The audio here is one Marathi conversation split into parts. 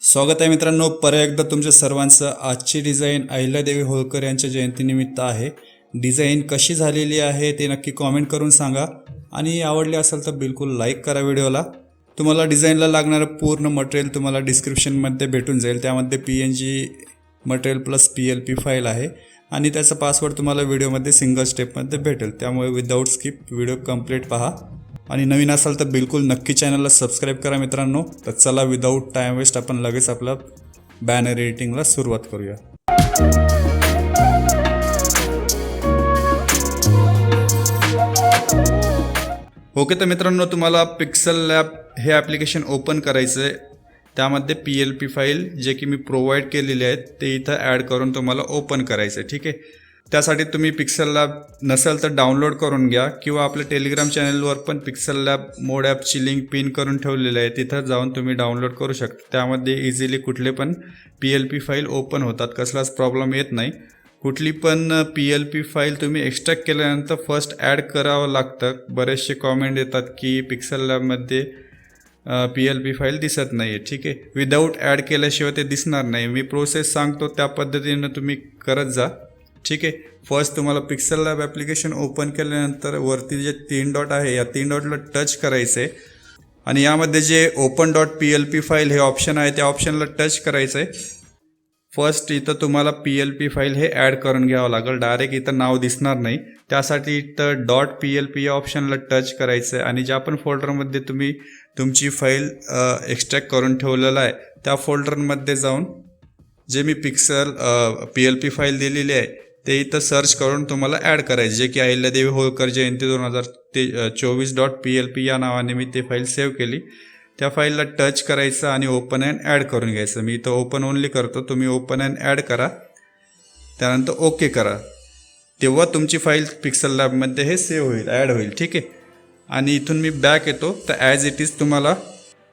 स्वागत आहे मित्रांनो, परत एकदा तुमच्या सर्वांचं. आजची डिझाईन अहिल्यादेवी होळकर यांच्या जयंतीनिमित्त आहे. डिझाईन कशी झालेली आहे ते नक्की कॉमेंट करून सांगा आणि आवडली असेल तर बिलकुल लाईक करा व्हिडिओला. तुम्हाला डिझाईनला लागणारं पूर्ण मटेरियल तुम्हाला डिस्क्रिप्शनमध्ये भेटून जाईल. त्यामध्ये PNG material plus PLP file आहे आणि त्याचा पासवर्ड तुम्हाला व्हिडिओमध्ये सिंगल स्टेपमध्ये भेटेल. त्यामुळे विदाऊट स्किप व्हिडिओ कंप्लीट पहा आणि नवीन असाल तर बिलकुल नक्की चॅनलला सबस्क्राईब करा मित्रांनो. तर चला विदाऊट टाईम वेस्ट आपण लगेच आपला बॅनर एडिटिंगला सुरुवात करूया. ओके, तर मित्रांनो तुम्हाला पिक्सल लॅब हे ॲप्लिकेशन ओपन करायचं आहे. त्यामध्ये PLP फाईल जे की मी प्रोव्हाइड केलेले आहेत ते इथं ॲड करून तुम्हाला ओपन करायचं आहे. ठीक आहे, त्यासाठी तुम्ही पिक्सल लॅब नसेल तर डाउनलोड करून घ्या किंवा आपल्या टेलिग्राम चॅनलवर पण पिक्सल लॅब मोड ॲपची लिंक पिन करून ठेवलेली आहे, तिथं जाऊन तुम्ही डाउनलोड करू शकता. त्यामध्ये इझिली कुठले पण PLP फाईल ओपन होतात, कसलाच प्रॉब्लेम येत नाही. कुठली पण PLP फाईल तुम्ही एक्स्ट्रॅक्ट केल्यानंतर फर्स्ट ॲड करावं लागतं. बरेचसे कॉमेंट येतात की पिक्सल लॅबमध्ये PLP फाईल दिसत नाही आहे. ठीक आहे, विदाऊट ॲड केल्याशिवाय ते दिसणार नाही. मी प्रोसेस सांगतो त्या पद्धतीनं तुम्ही करत जा. ठीक आहे, फर्स्ट तुम्हाला पिक्सल लॅब ॲप्लिकेशन ओपन केल्यानंतर वरती जे 3 डॉट आहे या 3 डॉटला टच करायचं आहे आणि यामध्ये जे ओपन डॉट PLP फाईल हे ऑप्शन आहे त्या ऑप्शनला टच करायचं आहे. फर्स्ट इथं तुम्हाला PLP फाईल हे ॲड करून घ्यावं लागेल. डायरेक्ट इथं नाव दिसणार नाही, त्यासाठी इथं .PLP या ऑप्शनला टच करायचं आहे आणि ज्या पण फोल्डरमध्ये तुम्ही तुमची फाईल एक्स्ट्रॅक्ट करून ठेवलेलं आहे त्या फोल्डरमध्ये जाऊन जे मी PLP फाईल दिलेली आहे ते इथं सर्च करून तुम्हाला ॲड करायचे, जे की अहिल्यादेवी होळकर जयंती 2024.PLP या नावाने मी ते फाईल सेव्ह केली. त्या फाईलला टच करायचं आणि ओपन अँड ॲड करून घ्यायचं. मी इथं ओपन ओनली करतो, तुम्ही ओपन अँड ॲड करा, त्यानंतर ओके करा. तेव्हा तुमची फाईल पिक्सल लॅबमध्ये हे सेव्ह होईल, ॲड होईल. ठीक आहे, आणि इथून मी बॅक येतो. तर ॲज इट इज तुम्हाला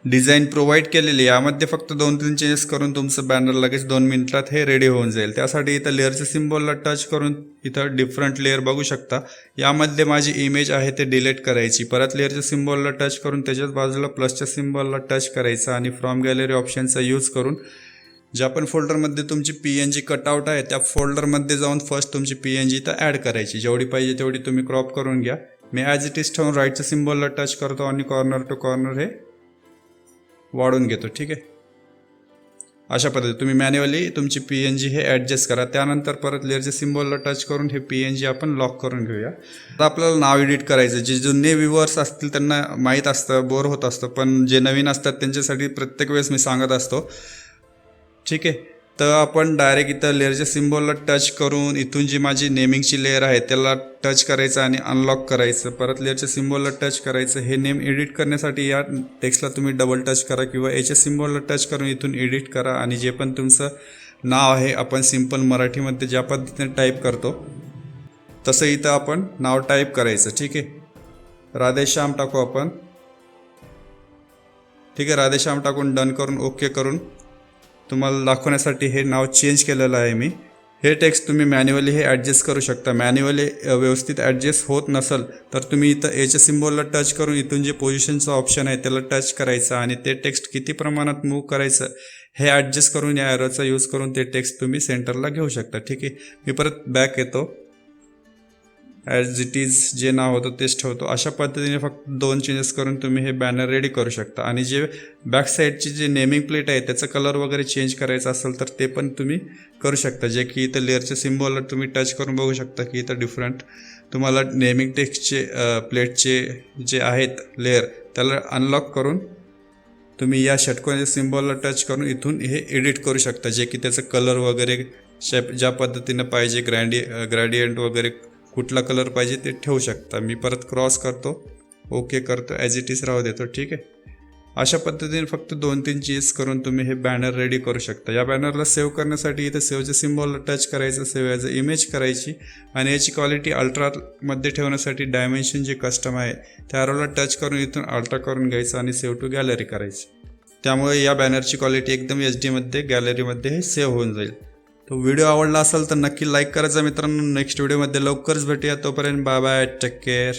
डिझाईन प्रोव्हाइड केलेली, यामध्ये फक्त 2-3 चेंजेस करून तुमचं बॅनर लगेच 2 मिनिटात हे रेडी होऊन जाईल. त्यासाठी इथं लेअरच्या सिम्बॉलला टच करून इथं डिफरंट लेअर बघू शकता. यामध्ये माझी इमेज आहे ते डिलीट करायची. परत लेअरच्या सिम्बॉलला टच करून त्याच्याच बाजूला प्लसच्या सिम्बॉलला टच करायचं आणि फ्रॉम गॅलरी ऑप्शनचा यूज करून ज्या पण फोल्डरमध्ये तुमची PNG कटआउट आहे त्या फोल्डरमध्ये जाऊन फर्स्ट तुमची PNG इथं ॲड करायची. जेवढी पाहिजे तेवढी तुम्ही क्रॉप करून घ्या. मी ॲज इट इज ठेवून राईटच्या सिम्बॉलला टच करतो आणि कॉर्नर टू कॉर्नर हे वाढून घेतो. ठीक आहे, अशा पद्धतीने तुम्ही मॅन्युअली तुमची PNG हे ॲडजस्ट करा. त्यानंतर परत लेअरच्या सिम्बॉलला टच करून हे PNG आपण लॉक करून घेऊया. आता आपल्याला नाव एडिट करायचं. जे जुने व्ह्यूअर्स असतील त्यांना माहीत असतं, बोर होत असतं, पण जे नवीन असतात त्यांच्यासाठी प्रत्येक वेळेस मी सांगत असतो. ठीक आहे, तर आपण डायरेक्ट इथं लेअरच्या सिम्बॉलला टच करून इथून जी माझी नेमिंगची लेअर आहे त्याला टच करायचं आणि अनलॉक करायचं. परत लेअरच्या सिम्बॉलला टच करायचं. हे नेम एडिट करण्यासाठी या टेक्स्टला तुम्ही डबल टच करा किंवा याच्या सिम्बॉलला टच करून इथून एडिट करा आणि जे पण तुमचं नाव आहे आपण सिम्पल मराठीमध्ये ज्या पद्धतीने टाईप करतो तसं इथं आपण नाव टाईप करायचं. ठीक आहे, राधेश्याम टाकू आपण. ठीक आहे, राधेश्याम टाकून डन करून ओके करून तुम्हाला दाखवण्यासाठी हे नाव चेंज केलेलं आहे मी. हे टेक्स्ट तुम्ही मॅन्युअली हे ॲडजस्ट करू शकता. मॅन्युअली व्यवस्थित ॲडजस्ट होत नसेल तर तुम्ही इथं याच्या सिम्बॉलला टच करून इथून जे पोझिशनचं ऑप्शन आहे त्याला टच करायचं आणि ते टेक्स्ट किती प्रमाणात मूव्ह करायचं हे ॲडजस्ट करून या एरोचा यूज करून ते टेक्स्ट तुम्ही सेंटरला घेऊ शकता. ठीक आहे, मी परत बॅक येतो. ॲज इट इज जे नाव होतं तेच ठेवतो. अशा पद्धतीने फक्त 2 चेंजेस करून तुम्ही हे बॅनर रेडी करू शकता. आणि जे बॅक साईडची जे नेमिंग प्लेट आहे त्याचा कलर वगैरे चेंज करायचा असेल तर ते पण तुम्ही करू शकता. जे की इथं लेअरच्या सिम्बॉलला तुम्ही टच करून बघू शकता की इथं डिफरंट तुम्हाला नेमिंग टेक्स्टचे प्लेटचे जे आहेत लेअर त्याला अनलॉक करून तुम्ही या षटकोनाच्या सिम्बॉलला टच करून इथून हे एडिट करू शकता. जे की त्याचं कलर वगैरे शेप ज्या पद्धतीनं पाहिजे, ग्रॅडियंट वगैरे कुठला कलर पाहिजे ते ठेवू शकता. मी परत क्रॉस करतो, ओके करतो, ॲज इट इज राहू देतो. ठीक आहे, अशा पद्धतीने फक्त 2-3 चेंजेस करून तुम्ही हे बॅनर रेडी करू शकता. या बॅनरला सेव्ह करण्यासाठी इथं सेव्हच्या सिम्बॉलला टच करायचं, सेव्ह ॲज अ इमेज करायची आणि याची क्वालिटी अल्ट्रामध्ये ठेवण्यासाठी डायमेन्शन जे कस्टम आहे त्या ॲरोला टच करून इथून अल्ट्रा करून घ्यायचं आणि सेव्ह टू गॅलरी करायची. त्यामुळे या बॅनरची क्वालिटी एकदम HD गॅलरीमध्ये हे सेव्ह होऊन जाईल. तो व्हिडिओ आवडला असेल तर नक्की लाईक करायचा मित्रांनो. नेक्स्ट व्हिडिओमध्ये लवकरच भेटूया. तोपर्यंत बाय बाय, टेक केअर.